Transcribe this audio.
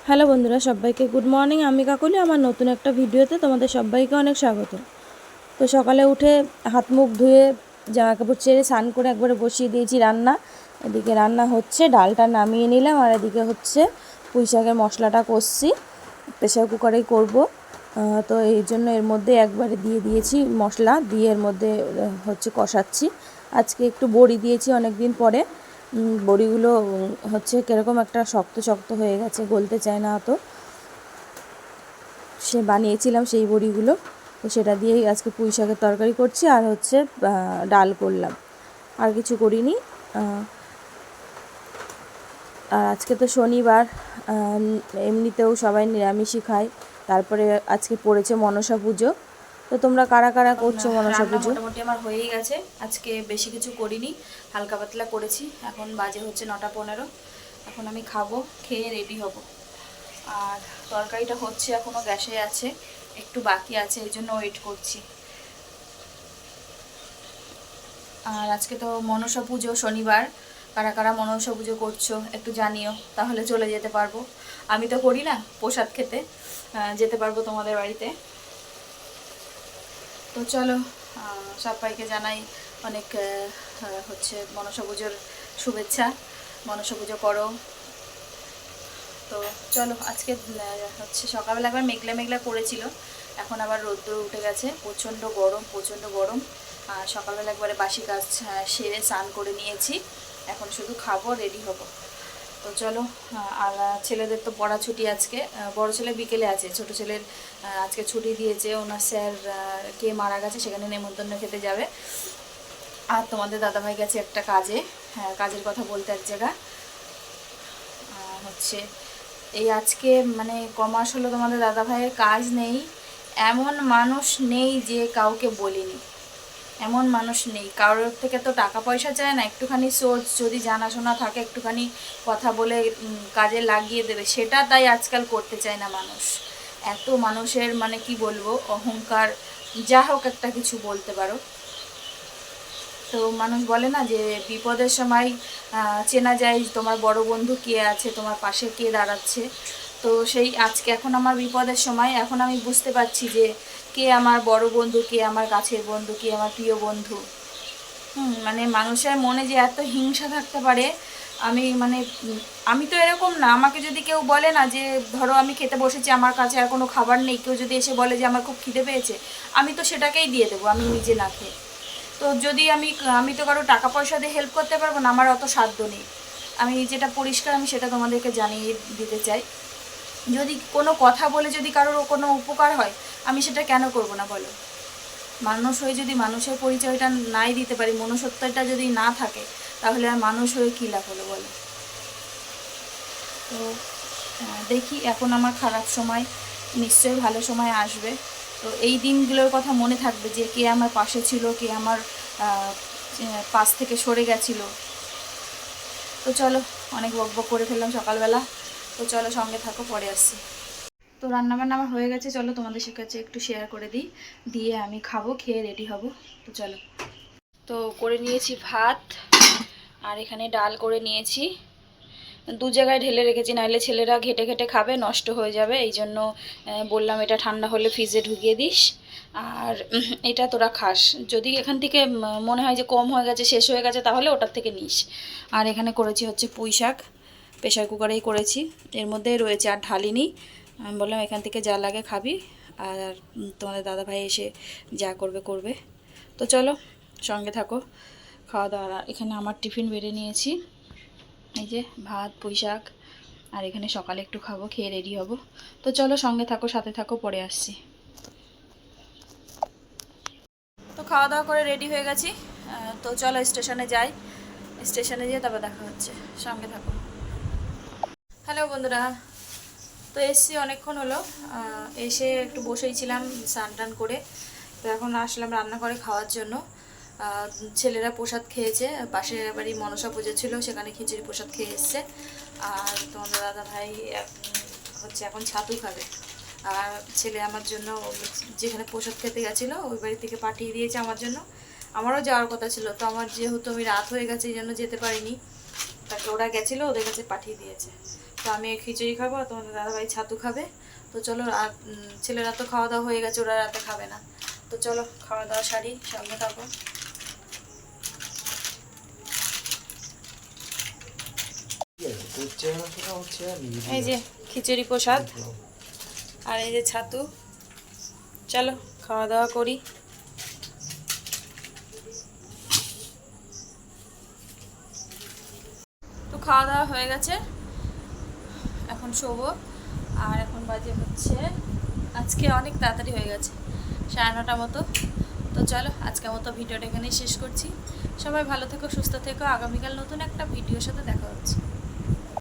Hello বন্ধুরা, সবাইকে good morning. আমি কাকলি, আমার নতুন একটা ভিডিওতে তোমাদের সবাইকে অনেক স্বাগত। তো সকালে উঠে হাত মুখ ধুয়ে জামা কাপড় ছেড়ে স্নান করে একবারে বসিয়ে দিয়েছি রান্না। এদিকে রান্না হচ্ছে, ডালটা নামিয়ে নিলাম, আর এদিকে হচ্ছে পুঁই শাকের মশলাটা কষছি, প্রেশার কুকারেই করব। তো এই জন্য এর মধ্যে একবারে দিয়ে দিয়েছি মশলা, দিয়ে এর মধ্যে হচ্ছে কষাচ্ছি। আজকে একটু বড়ি দিয়েছি অনেক দিন পরে। বড়িগুলো হচ্ছে কীরকম একটা শক্ত শক্ত হয়ে গেছে, গলতে চায় না অত। সে বানিয়েছিলাম সেই বড়িগুলো, তো সেটা দিয়েই আজকে পুঁই শাকের তরকারি করছি, আর হচ্ছে ডাল করলাম, আর কিছু করিনি। আর আজকে তো শনিবার, এমনিতেও সবাই নিরামিষই খায়। তারপরে আজকে পড়েছে মনসা পুজো। তো তোমরা কারা কারা করছো মনসা পুজো? মোটামুটি আমার হয়েই গেছে, আজকে বেশি কিছু করিনি, হালকা পাতলা করেছি। এখন বাজে হচ্ছে 9:15। এখন আমি খাবো, খেয়ে রেডি হব। আর তরকারিটা হচ্ছে এখনও গ্যাসে আছে, একটু বাকি আছে, এই জন্য ওয়েট করছি। আর আজকে তো মনসা পুজো, শনিবার। কারা কারা মনসা পুজো করছো একটু জানিও, তাহলে চলে যেতে পারবো। আমি তো করি না, প্রসাদ খেতে যেতে পারবো তোমাদের বাড়িতে। তো চলো, সবাইকে জানাই অনেক হচ্ছে মনসা পুজোর শুভেচ্ছা। মনসা পুজো করো। তো চলো, আজকে হচ্ছে সকালবেলা একবার মেঘলা মেঘলা করেছিল, এখন আবার রোদ্দুর উঠে গেছে, প্রচণ্ড গরম প্রচণ্ড গরম। আর সকালবেলা একবারে বাসি কাজ সেরে স্নান করে নিয়েছি, এখন শুধু খাবো, রেডি হব। তো চলো। আর ছেলেদের তো পড়া ছুটি আজকে, বড় ছেলে বিকেলে আছে, ছোট ছেলের আজকে ছুটি দিয়েছে, ওনার স্যার কে মারা গেছে, সেখানে নেমন্তন্ন খেতে যাবে। আর তোমাদের দাদাভাই গেছে একটা কাজে, হ্যাঁ কাজের কথা বলতে এক জায়গা হচ্ছে এই আজকে মানে কমাস হলো তোমাদের দাদাভাইয়ের কাজ নেই, এমন মানুষ নেই যে কাউকে বলিনি, এমন মানুষ নেই। কারোর থেকে তো টাকা পয়সা চায় না, একটুখানি সোর্স যদি জানাশোনা থাকে, একটুখানি কথা বলে কাজে লাগিয়ে দেবে, সেটা তাই আজকাল করতে চায় না মানুষ। এত মানুষের মানে কি বলবো, অহংকার, যা হোক একটা কিছু বলতে পারো। তো মানুষ বলে না যে বিপদের সময় চেনা যায় তোমার বড় বন্ধু কে আছে, তোমার পাশে কে দাঁড়াচ্ছে। তো সেই আজকে এখন আমার বিপদের সময়, এখন আমি বুঝতে পারছি যে কে আমার বড় বন্ধু, কে আমার কাছের বন্ধু, কে আমার প্রিয় বন্ধু। মানে মানুষের মনে যে এত হিংসা থাকতে পারে, আমি তো এরকম না। আমাকে যদি কেউ বলে না যে ধরো আমি খেতে বসেছি, আমার কাছে আর কোনো খাবার নেই, কেউ যদি এসে বলে যে আমার খুব খিদে পেয়েছে, আমি তো সেটাকেই দিয়ে দেবো, আমি নিজে না খেয়ে। তো যদি আমি তো কারো টাকা পয়সা দিয়ে হেল্প করতে পারবো না, আমার অত সাধ্য নেই। আমি যেটা পরিষ্কার, আমি সেটা তোমাদেরকে জানিয়ে দিতে চাই। যদি কোনো কথা বলে যদি কারোর কোনো উপকার হয়, আমি সেটা কেন করব না বলো? মানুষ হয়ে যদি মানুষের পরিচয়টা নাই দিতে পারি, মনুষ্যত্বটা যদি না থাকে, তাহলে আর মানুষ হয়ে কী লাভ হলো বলো? তো দেখি, এখন আমার খারাপ সময়, নিশ্চয়ই ভালো সময় আসবে। তো এই দিনগুলোর কথা মনে থাকবে যে কে আমার পাশে ছিল, কে আমার পাশ থেকে সরে গেছিলো। তো চলো, অনেক বকবক করে ফেললাম সকালবেলা। তো চলো, সঙ্গে থাকো, পরে আসছি। তো রান্নাবান্না আমার হয়ে গেছে, চলো তোমাদের কাছে একটু শেয়ার করে দিই, দিয়ে আমি খাবো, খেয়ে রেডি হব। তো চলো। তো করে নিয়েছি ভাত, আর এখানে ডাল করে নিয়েছি, দু জায়গায় ঢেলে রেখেছি, নাহলে ছেলেরা ঘেটে ঘেটে খাবে, নষ্ট হয়ে যাবে। এই জন্য বললাম এটা ঠান্ডা হলে ফ্রিজে ঢুকিয়ে দিস, আর এটা তোরা খাস। যদি এখান থেকে মনে হয় যে কম হয়ে গেছে, শেষ হয়ে গেছে, তাহলে ওটার থেকে নিস। আর এখানে করেছি হচ্ছে পুঁই শাক, প্রেশার কুকারেই করেছি, এর মধ্যে রয়েছে, আর ঢালিনি। আমি বললাম এখান থেকে যা লাগে খাবি, আর তোমাদের দাদাভাই এসে যা করবে করবে। তো চলো, সঙ্গে থাকো। খাওয়া দাওয়া, এখানে আমার টিফিন বেড়ে নিয়েছি, এই যে ভাত, পুঁই শাক, আর এখানে সকালে একটু খাবো, খেয়ে রেডি হব। তো চলো, সঙ্গে থাকো, সাথে থাকো, পরে আসছি। তো খাওয়া দাওয়া করে রেডি হয়ে গেছি, তো চলো স্টেশনে যাই, স্টেশনে যেয়ে তারপর দেখা হচ্ছে, সঙ্গে থাকো। হ্যালো বন্ধুরা, তো এসছি অনেকক্ষণ হলো, এসে একটু বসেই ছিলাম স্নান টান করে। তো এখন আসলাম রান্না করে খাওয়ার জন্য। ছেলেরা প্রসাদ খেয়েছে, পাশের বাড়ি মনসা পুজো ছিল, সেখানে খিচুড়ি প্রসাদ খেয়ে এসছে। আর তোমাদের দাদা ভাই হচ্ছে এখন ছাতু খাবে। আর ছেলে আমার জন্য যেখানে প্রসাদ খেতে গেছিলো ওই বাড়ি থেকে পাঠিয়ে দিয়েছে আমার জন্য। আমারও যাওয়ার কথা ছিল, তো আমার যেহেতু আমি রাত হয়ে গেছে এই জন্য যেতে পারিনি, তাকে ওরা গেছিলো, ওদের কাছে পাঠিয়ে দিয়েছে। তো আমি খিচুড়ি খাবো আর তোমাদের দাদাভাই ছাতু খাবে। তো চলো, আর ছেলেরা তো খাওয়া দাওয়া হয়ে গেছে, ওরা রাতে খাবে না। তো চলো খাওয়া দাওয়া সারি, সঙ্গে থাকো। এই যে খিচুড়ি প্রসাদ আর এই যে ছাতু, চলো খাওয়া দাওয়া করি। তো খাওয়া দাওয়া হয়ে গেছে, এখন শোবো। আর এখন বাজে হচ্ছে, আজকে অনেক তাড়াতাড়ি হয়ে গেছে 9:30 মতো। তো চলো আজকের মতো ভিডিওটা এখানেই শেষ করছি। সবাই ভালো থেকো, সুস্থ থেকো। আগামীকাল নতুন একটা ভিডিওর সাথে দেখা হচ্ছে।